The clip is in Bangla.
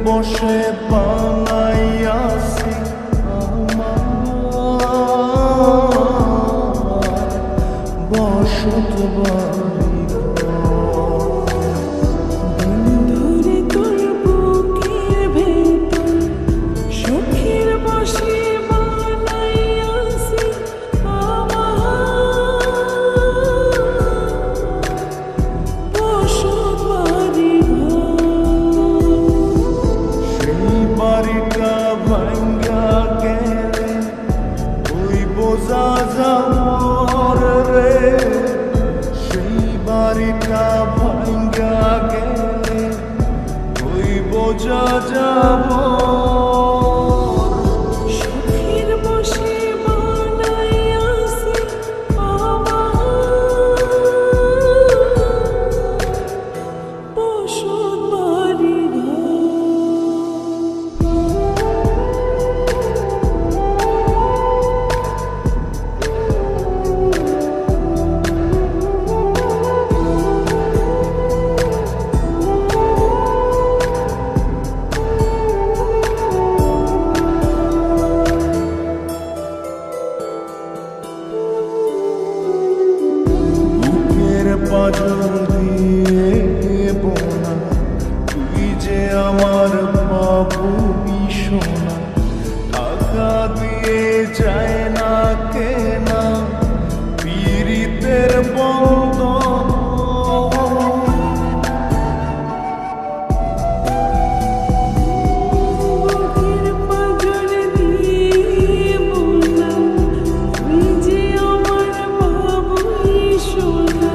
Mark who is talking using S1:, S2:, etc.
S1: বসে বানাইয়াছি বসত বাড়ি।
S2: বন্ধুরে তোর বুকের ভেতর সুখের বসে বানাইয়াছি বসত বাড়ি
S1: সেই বাড়িটা ভাঙ্গা গেলে ওই বোঝা যাবর রে। সেই বাড়িটা ভাঙ্গা গেলে ওই বোঝা যাব।
S2: সুখের বসে বানাইয়াছি বসত বাড়ি
S1: বুকের পাঁজর দিয়ে বোনা তুই যে আমার বাবু সোনা। টাকা দিয়ে যায় না কেনা পীড়িতের বন্ধন।
S2: বুকের পাঁজর দিয়ে বোনা তুই যে আমার বাবুই সোনা।